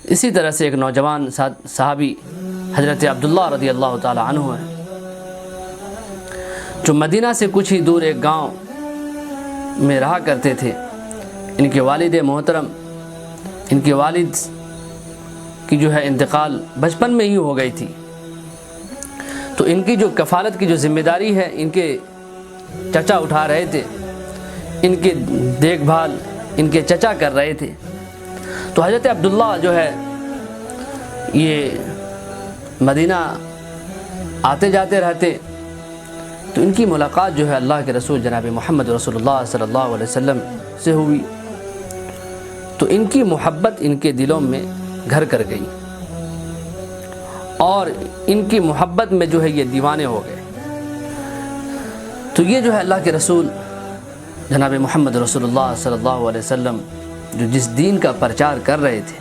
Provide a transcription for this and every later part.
اسی طرح سے ایک نوجوان صحابی حضرت عبداللہ رضی اللہ تعالی عنہ ہیں، جو مدینہ سے کچھ ہی دور ایک گاؤں میں رہا کرتے تھے۔ ان کے والد محترم، ان کے والد کی جو ہے انتقال بچپن میں ہی ہو گئی تھی، تو ان کی جو کفالت کی جو ذمہ داری ہے ان کے چچا اٹھا رہے تھے، ان کی دیکھ بھال ان کے چچا کر رہے تھے۔ تو حضرت عبداللہ جو ہے یہ مدینہ آتے جاتے رہتے، تو ان کی ملاقات جو ہے اللہ کے رسول جناب محمد رسول اللہ صلی اللہ علیہ وسلم سے ہوئی، تو ان کی محبت ان کے دلوں میں گھر کر گئی، اور ان کی محبت میں جو ہے یہ دیوانے ہو گئے۔ تو یہ جو ہے اللہ کے رسول جناب محمد رسول اللہ صلی اللہ علیہ وسلم جو جس دین کا پرچار کر رہے تھے،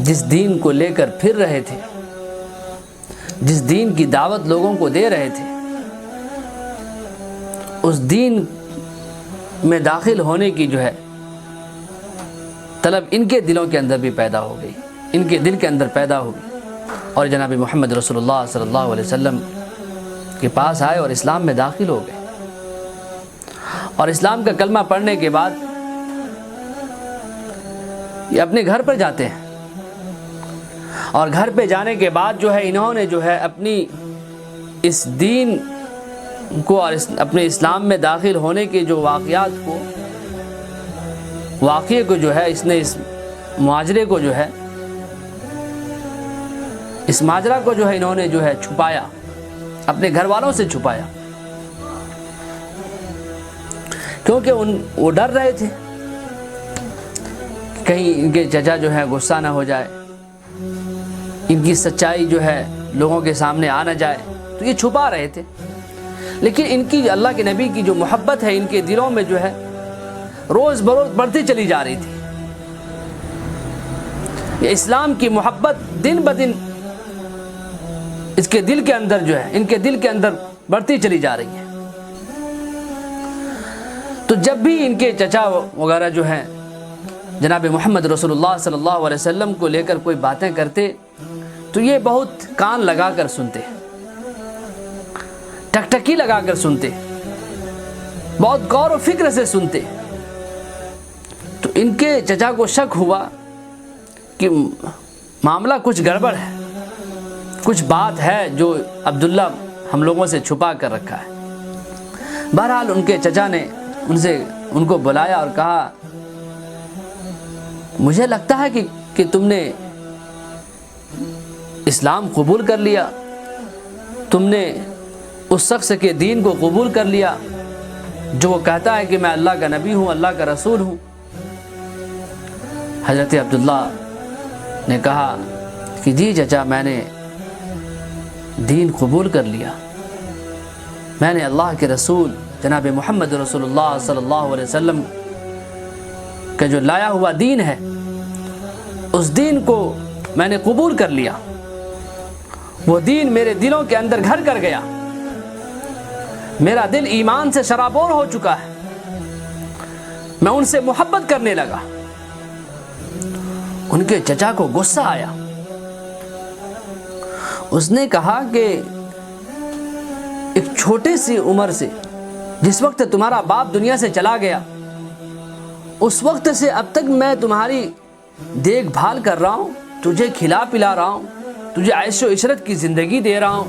جس دین کو لے کر پھر رہے تھے، جس دین کی دعوت لوگوں کو دے رہے تھے، اس دین میں داخل ہونے کی جو ہے طلب ان کے دلوں کے اندر بھی پیدا ہو گئی، ان کے دل کے اندر پیدا ہوئی، اور جناب محمد رسول اللہ صلی اللہ علیہ وسلم کے پاس آئے اور اسلام میں داخل ہو گئے۔ اور اسلام کا کلمہ پڑھنے کے بعد یہ اپنے گھر پر جاتے ہیں، اور گھر پہ جانے کے بعد جو ہے انہوں نے جو ہے اپنی اس دین کو اور اپنے اسلام میں داخل ہونے کے جو واقعے کو جو ہے اس نے اس معاجرے کو جو ہے اس ماجرا کو جو ہے انہوں نے جو ہے چھپایا، اپنے گھر والوں سے چھپایا، کیونکہ وہ ڈر رہے تھے کہ کہیں ان کے چچا جو ہے غصہ نہ ہو جائے، ان کی سچائی جو ہے لوگوں کے سامنے آ نہ جائے، تو یہ چھپا رہے تھے۔ لیکن ان کی اللہ کے نبی کی جو محبت ہے ان کے دلوں میں جو ہے روز بروز بڑھتی چلی جا رہی تھی۔ یہ اسلام کی محبت دن بدن اس کے دل کے اندر جو ہے ان کے دل کے اندر بڑھتی چلی جا رہی ہے۔ تو جب بھی ان کے چچا وغیرہ جو ہیں جناب محمد رسول اللہ صلی اللہ علیہ وسلم کو لے کر کوئی باتیں کرتے تو یہ بہت کان لگا کر سنتے، ٹکٹکی لگا کر سنتے، بہت غور و فکر سے سنتے۔ تو ان کے چچا کو شک ہوا کہ معاملہ کچھ گڑبڑ ہے، کچھ بات ہے جو عبداللہ ہم لوگوں سے چھپا کر رکھا ہے۔ بہرحال ان کے چچا نے ان کو بلایا اور کہا، مجھے لگتا ہے کہ تم نے اسلام قبول کر لیا، تم نے اس شخص کے دین کو قبول کر لیا جو وہ کہتا ہے کہ میں اللہ کا نبی ہوں، اللہ کا رسول ہوں۔ حضرت عبداللہ نے کہا کہ جی چچا، میں نے دین قبول کر لیا، میں نے اللہ کے رسول جناب محمد رسول اللہ صلی اللہ علیہ وسلم کا جو لایا ہوا دین ہے اس دین کو میں نے قبول کر لیا، وہ دین میرے دلوں کے اندر گھر کر گیا، میرا دل ایمان سے شرابور ہو چکا ہے، میں ان سے محبت کرنے لگا۔ ان کے چچا کو غصہ آیا، اس نے کہا کہ ایک چھوٹی سی عمر سے، جس وقت تمہارا باپ دنیا سے چلا گیا، اس وقت سے اب تک میں تمہاری دیکھ بھال کر رہا ہوں، تجھے کھلا پلا رہا ہوں، تجھے عیش و عشرت کی زندگی دے رہا ہوں،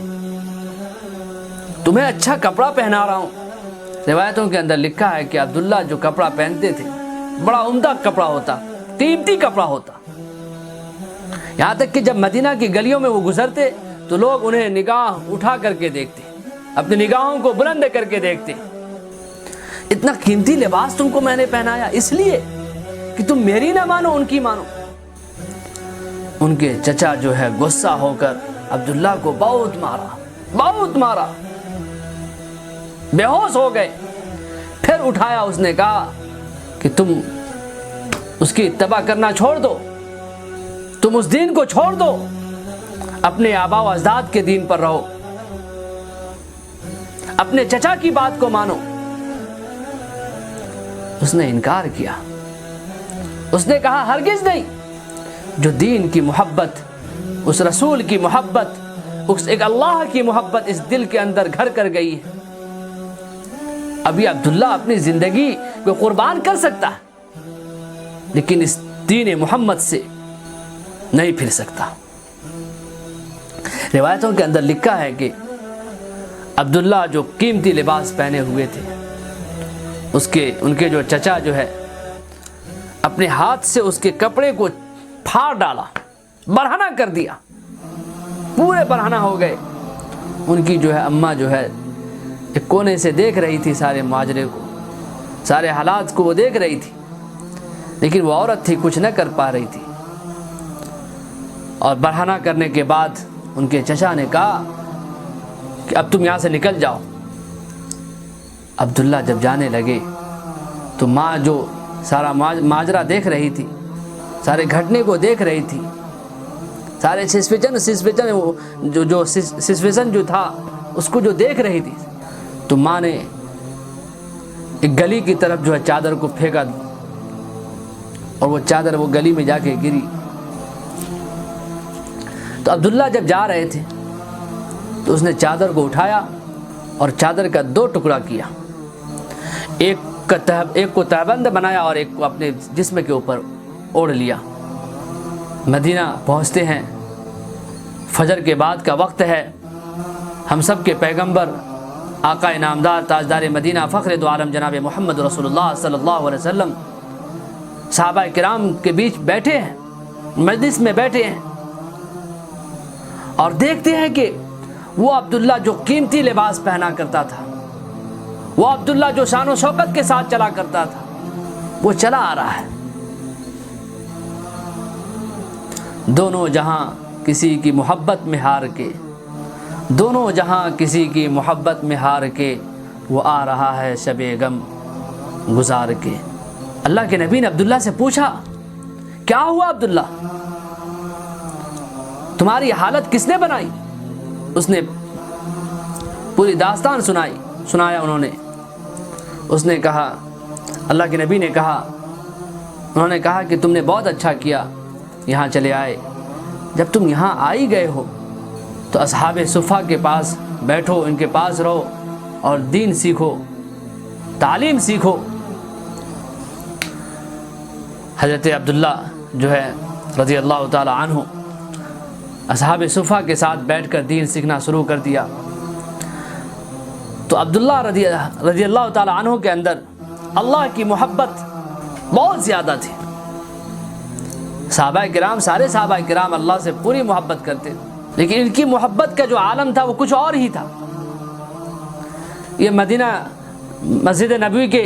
تمہیں اچھا کپڑا پہنا رہا ہوں۔ روایتوں کے اندر لکھا ہے کہ عبداللہ جو کپڑا پہنتے تھے بڑا عمدہ کپڑا ہوتا، قیمتی کپڑا ہوتا، یہاں تک کہ جب مدینہ کی گلیوں میں وہ گزرتے تو لوگ انہیں نگاہ اٹھا کر کے دیکھتے، اپنی نگاہوں کو بلند کر کے دیکھتے۔ اتنا قیمتی لباس تم کو میں نے پہنایا اس لیے کہ تم میری نہ مانو، ان کی مانو۔ ان کے چچا جو ہے غصہ ہو کر عبداللہ کو بہت مارا، بے ہوش ہو گئے۔ پھر اٹھایا، اس نے کہا کہ تم اس کی اتباع کرنا چھوڑ دو، تم اس دین کو چھوڑ دو، اپنے آبا و اجداد کے دین پر رہو، اپنے چچا کی بات کو مانو۔ اس نے انکار کیا، اس نے کہا ہرگز نہیں، جو دین کی محبت، اس رسول کی محبت، اس ایک اللہ کی محبت اس دل کے اندر گھر کر گئی ہے، ابھی عبداللہ اپنی زندگی کو قربان کر سکتا ہے لیکن اس دین محمد سے نہیں پھر سکتا۔ روایتوں کے اندر لکھا ہے کہ عبداللہ جو قیمتی لباس پہنے ہوئے تھے، ان کے جو چچا جو ہے اپنے ہاتھ سے اس کے کپڑے کو پھاڑ ڈالا، برہنہ کر دیا، پورے برہنہ ہو گئے۔ ان کی جو ہے اماں جو ہے ایک کونے سے دیکھ رہی تھی سارے ماجرے کو، سارے حالات کو وہ دیکھ رہی تھی، لیکن وہ عورت تھی، کچھ نہ کر پا رہی تھی۔ اور برہنہ کرنے کے بعد ان کے چچا نے کہا کہ اب تم یہاں سے نکل جاؤ۔ عبداللہ جب جانے لگے تو ماں جو سارا ماجرا دیکھ رہی تھی، سارے گھٹنے کو دیکھ رہی تھی، سارے سچویشن جو تھا اس کو جو دیکھ رہی تھی، تو ماں نے ایک گلی کی طرف جو ہے چادر کو پھینکا اور وہ چادر وہ گلی میں جا کے گری۔ تو عبداللہ جب جا رہے تھے تو اس نے چادر کو اٹھایا اور چادر کا 2 ٹکڑا کیا، ایک کو تہبند بنایا اور ایک کو اپنے جسم کے اوپر اوڑھ لیا۔ مدینہ پہنچتے ہیں، فجر کے بعد کا وقت ہے، ہم سب کے پیغمبر آقا انعامدار تاجدار مدینہ فخر دو عالم جناب محمد رسول اللہ صلی اللہ علیہ وسلم صحابہ کرام کے بیچ بیٹھے ہیں، مجلس میں بیٹھے ہیں، اور دیکھتے ہیں کہ وہ عبداللہ جو قیمتی لباس پہنا کرتا تھا، وہ عبداللہ جو شان و شوکت کے ساتھ چلا کرتا تھا، وہ چلا آ رہا ہے۔ دونوں جہاں کسی کی محبت میں ہار کے، دونوں جہاں کسی کی محبت میں ہار کے، وہ آ رہا ہے شب غم گزار کے۔ اللہ کے نبی نے عبداللہ سے پوچھا، کیا ہوا عبداللہ، تمہاری حالت کس نے بنائی؟ اس نے پوری داستان سنایا انہوں نے۔ اس نے کہا، اللہ کے نبی نے کہا، انہوں نے کہا کہ تم نے بہت اچھا کیا یہاں چلے آئے، جب تم یہاں آئی گئے ہو تو اصحاب صفہ کے پاس بیٹھو، ان کے پاس رہو اور دین سیکھو، تعلیم سیکھو۔ حضرت عبداللہ جو ہے رضی اللہ تعالی عنہ اصحاب صفہ کے ساتھ بیٹھ کر دین سیکھنا شروع کر دیا۔ تو عبداللہ رضی اللہ تعالی عنہ کے اندر اللہ کی محبت بہت زیادہ تھی۔ صحابہ کرام، سارے صحابہ کرام اللہ سے پوری محبت کرتے، لیکن ان کی محبت کا جو عالم تھا وہ کچھ اور ہی تھا۔ یہ مدینہ مسجد نبوی کے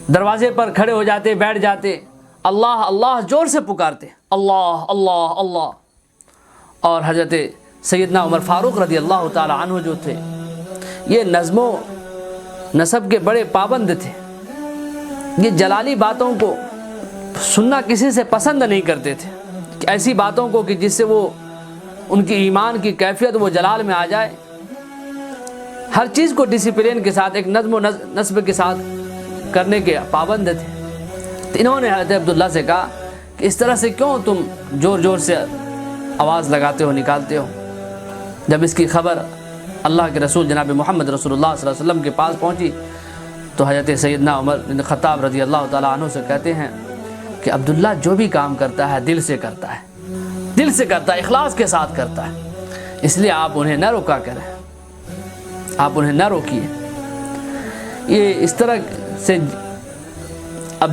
دروازے پر کھڑے ہو جاتے، بیٹھ جاتے، اللہ اللہ زور سے پکارتے، اللہ اللہ اللہ۔ اور حضرت سیدنا عمر فاروق رضی اللہ تعالی عنہ جو تھے، یہ نظم و نسب کے بڑے پابند تھے، یہ جلالی باتوں کو سننا کسی سے پسند نہیں کرتے تھے، کہ ایسی باتوں کو کہ جس سے وہ ان کی ایمان کی کیفیت وہ جلال میں آ جائے۔ ہر چیز کو ڈسپلن کے ساتھ، ایک نظم و نسب کے ساتھ کرنے کے پابند تھے۔ تو انہوں نے حضرت عبداللہ سے کہا کہ اس طرح سے کیوں تم زور زور سے آواز لگاتے ہو، نکالتے ہو؟ جب اس کی خبر اللہ کے رسول جناب محمد رسول اللہ صلی اللہ علیہ وسلم کے پاس پہنچی تو حضرت سیدنا عمر بن خطاب رضی اللہ تعالیٰ عنہ سے کہتے ہیں کہ عبداللہ جو بھی کام کرتا ہے دل سے کرتا ہے، دل سے کرتا ہے، اخلاص کے ساتھ کرتا ہے، اس لیے آپ انہیں نہ روکا کریں، آپ انہیں نہ روکیے۔ یہ اس طرح سے اب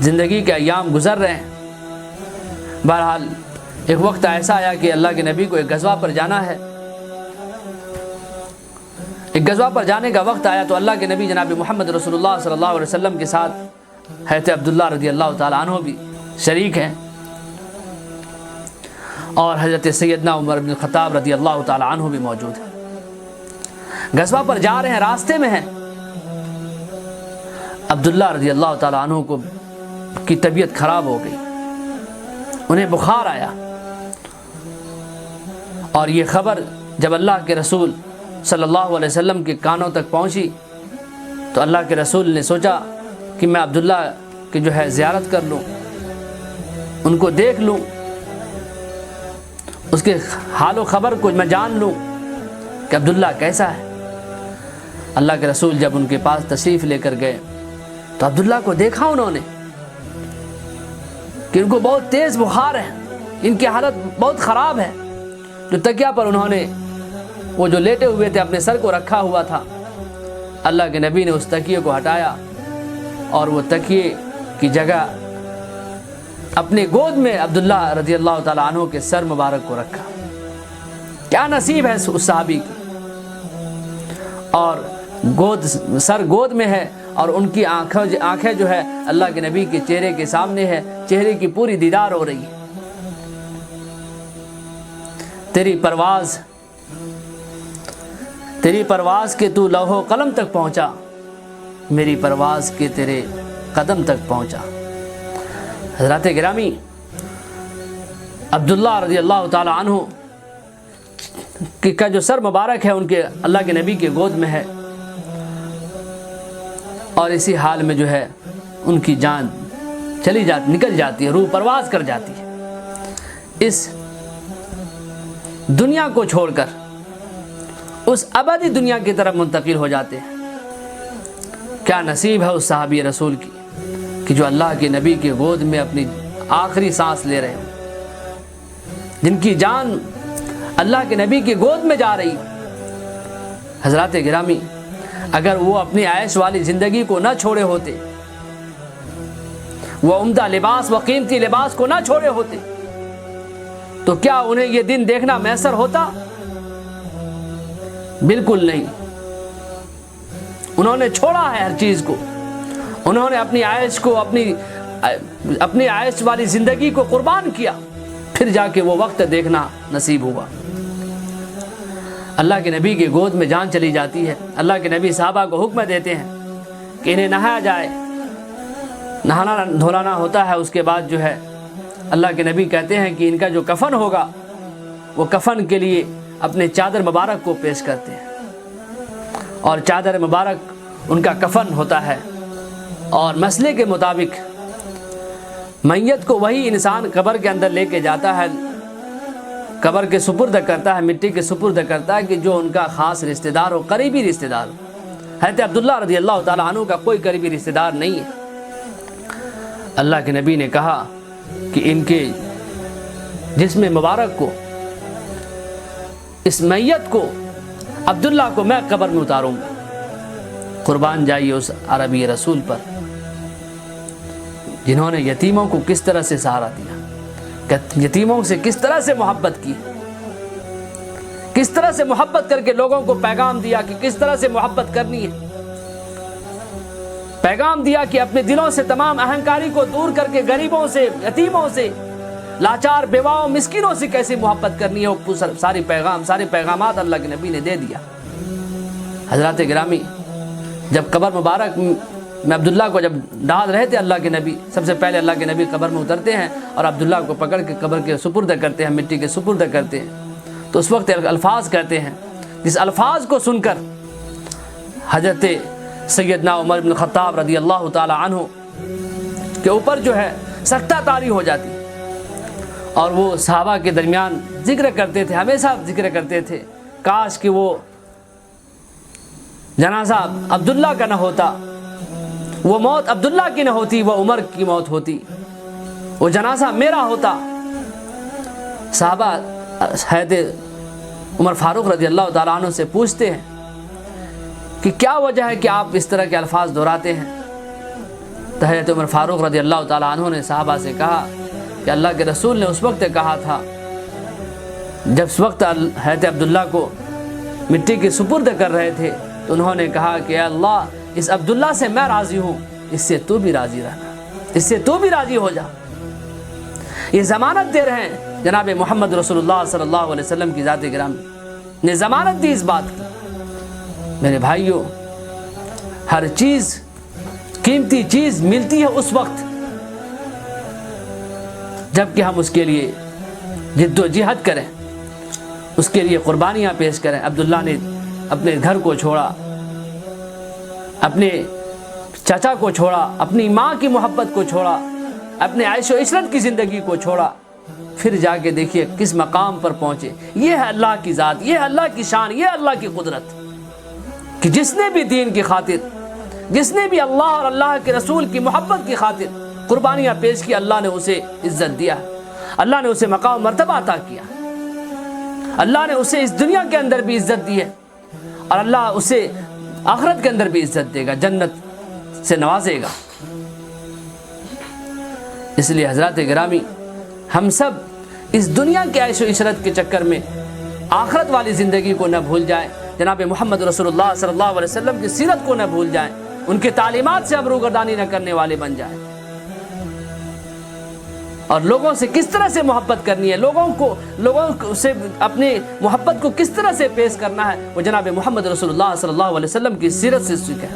زندگی کے ایام گزر رہے ہیں۔ بہرحال ایک وقت ایسا آیا کہ اللہ کے نبی کو ایک غزوہ پر جانا ہے، ایک غزوہ پر جانے کا وقت آیا تو اللہ کے نبی جناب محمد رسول اللہ صلی اللہ علیہ وسلم کے ساتھ حضرت عبداللہ رضی اللہ تعالیٰ عنہ بھی شریک ہیں، اور حضرت سیدنا عمر بن خطاب رضی اللہ تعالیٰ عنہ بھی موجود ہیں۔ غزوہ پر جا رہے ہیں، راستے میں ہیں، عبداللہ رضی اللہ تعالیٰ عنہ کی طبیعت خراب ہو گئی، انہیں بخار آیا، اور یہ خبر جب اللہ کے رسول صلی اللہ علیہ وسلم کے کانوں تک پہنچی تو اللہ کے رسول نے سوچا کہ میں عبداللہ کی جو ہے زیارت کر لوں، ان کو دیکھ لوں، کے حال و خبر کو میں جان لوں کہ عبداللہ کیسا ہے۔ اللہ کے رسول جب ان کے پاس تشریف لے کر گئے تو عبداللہ کو دیکھا انہوں نے کہ ان کو بہت تیز بخار ہے، ان کی حالت بہت خراب ہے۔ جو تکیہ پر انہوں نے وہ جو لیٹے ہوئے تھے اپنے سر کو رکھا ہوا تھا، اللہ کے نبی نے اس تکیے کو ہٹایا اور وہ تکیے کی جگہ اپنے گود میں عبداللہ رضی اللہ تعالیٰ عنہ کے سر مبارک کو رکھا۔ کیا نصیب ہے اس صحابی کی، اور سر گود میں ہے اور ان کی آنکھیں جو ہے اللہ کے نبی کے چہرے کے سامنے ہے، چہرے کی پوری دیدار ہو رہی ہے۔ تیری پرواز کے تو لوح و قلم تک پہنچا، میری پرواز کے تیرے قدم تک پہنچا۔ حضرات گرامی، عبداللہ رضی اللہ تعالی عنہ کا جو سر مبارک ہے ان کے اللہ کے نبی کے گود میں ہے، اور اسی حال میں جو ہے ان کی جان نکل جاتی ہے، روح پرواز کر جاتی ہے، اس دنیا کو چھوڑ کر اس ابدی دنیا کی طرف منتقل ہو جاتے ہیں۔ کیا نصیب ہے اس صحابی رسول کی کہ جو اللہ کے نبی کے گود میں اپنی آخری سانس لے رہے ہیں، جن کی جان اللہ کے نبی کے گود میں جا رہی۔ حضرات گرامی، اگر وہ اپنی عیش والی زندگی کو نہ چھوڑے ہوتے، وہ عمدہ لباس و قیمتی لباس کو نہ چھوڑے ہوتے، تو کیا انہیں یہ دن دیکھنا میسر ہوتا؟ بالکل نہیں۔ انہوں نے چھوڑا ہے ہر چیز کو، انہوں نے اپنی عیش کو اپنی عیش والی زندگی کو قربان کیا، پھر جا کے وہ وقت دیکھنا نصیب ہوا۔ اللہ کے نبی کے گود میں جان چلی جاتی ہے، اللہ کے نبی صحابہ کو حکم دیتے ہیں کہ انہیں نہایا جائے، نہانا دھولانا ہوتا ہے۔ اس کے بعد جو ہے اللہ کے نبی کہتے ہیں کہ ان کا جو کفن ہوگا وہ کفن کے لیے اپنے چادر مبارک کو پیش کرتے ہیں، اور چادر مبارک ان کا کفن ہوتا ہے۔ اور مسئلے کے مطابق میت کو وہی انسان قبر کے اندر لے کے جاتا ہے، قبر کے سپرد کرتا ہے، مٹی کے سپرد کرتا ہے کہ جو ان کا خاص رشتہ دار ہو، قریبی رشتہ دار ہو۔ حضرت عبداللہ رضی اللہ تعالیٰ عنہ کا کوئی قریبی رشتہ دار نہیں ہے۔ اللہ کے نبی نے کہا کہ ان کے جسم مبارک کو، اس میت کو، عبداللہ کو میں قبر میں اتاروں گا۔ قربان جائیے اس عربی رسول پر جنہوں نے یتیموں کو کس طرح سے سہارا دیا، یتیموں سے کس طرح سے محبت کی، کس طرح سے محبت کر کے لوگوں کو پیغام دیا کہ کس طرح سے محبت کرنی ہے، پیغام دیا کہ اپنے دلوں سے تمام اہنکاری کو دور کر کے غریبوں سے، یتیموں سے، لاچار بیواؤں، مسکینوں سے کیسے محبت کرنی ہے، وہ سارے پیغامات اللہ کے نبی نے دے دیا۔ حضرات گرامی، جب قبر مبارک میں عبداللہ کو جب ڈال رہے تھے اللہ کے نبی، سب سے پہلے اللہ کے نبی قبر میں اترتے ہیں اور عبداللہ کو پکڑ کے قبر کے سپرد کرتے ہیں، مٹی کے سپرد کرتے ہیں، تو اس وقت الفاظ کہتے ہیں جس الفاظ کو سن کر حضرت سیدنا عمر بن خطاب رضی اللہ تعالی عنہ کے اوپر جو ہے سکتہ طاری ہو جاتی، اور وہ صحابہ کے درمیان ذکر کرتے تھے، ہمیشہ ذکر کرتے تھے، کاش کہ وہ جنازہ عبداللہ کا نہ ہوتا، وہ موت عبداللہ کی نہ ہوتی، وہ عمر کی موت ہوتی، وہ جنازہ میرا ہوتا۔ صحابہ حضرت عمر فاروق رضی اللہ تعالیٰ عنہ سے پوچھتے ہیں کہ کیا وجہ ہے کہ آپ اس طرح کے الفاظ دہراتے ہیں؟ تو حضرت عمر فاروق رضی اللہ تعالیٰ عنہ نے صحابہ سے کہا کہ اللہ کے رسول نے اس وقت کہا تھا جب اس وقت حضرت عبداللہ کو مٹی کے سپرد کر رہے تھے، تو انہوں نے کہا کہ اے اللہ، اس عبداللہ سے میں راضی ہوں، اس سے تو بھی راضی رہنا، اس سے تو بھی راضی ہو جا۔ یہ ضمانت دے رہے ہیں جناب محمد رسول اللہ صلی اللہ علیہ وسلم کی ذات گرامی نے ضمانت دی اس بات کی۔ میرے بھائیوں، ہر چیز، قیمتی چیز ملتی ہے اس وقت جب کہ ہم اس کے لیے جد و جہد کریں، اس کے لیے قربانیاں پیش کریں۔ عبداللہ نے اپنے گھر کو چھوڑا، اپنے چچا کو چھوڑا، اپنی ماں کی محبت کو چھوڑا، اپنے عیش و عشرت کی زندگی کو چھوڑا، پھر جا کے دیکھیے کس مقام پر پہنچے. یہ ہے اللہ کی ذات، یہ ہے اللہ کی شان، یہ ہے اللہ کی قدرت کہ جس نے بھی دین کی خاطر، جس نے بھی اللہ اور اللہ کے رسول کی محبت کی خاطر قربانیاں پیش کی، اللہ نے اسے عزت دیا، اللہ نے اسے مقام مرتبہ عطا کیا، اللہ نے اسے اس دنیا کے اندر بھی عزت دی ہے اور اللہ اسے آخرت کے اندر بھی عزت دے گا، جنت سے نوازے گا. اس لیے حضرات گرامی، ہم سب اس دنیا کے عیش و عشرت کے چکر میں آخرت والی زندگی کو نہ بھول جائیں، جناب محمد رسول اللہ صلی اللہ علیہ وسلم کی سیرت کو نہ بھول جائیں، ان کی تعلیمات سے ابروگردانی نہ کرنے والے بن جائیں، اور لوگوں سے کس طرح سے محبت کرنی ہے، لوگوں سے اپنی محبت کو کس طرح سے پیش کرنا ہے، وہ جناب محمد رسول اللہ صلی اللہ علیہ وسلم کی سیرت سے سیکھیں.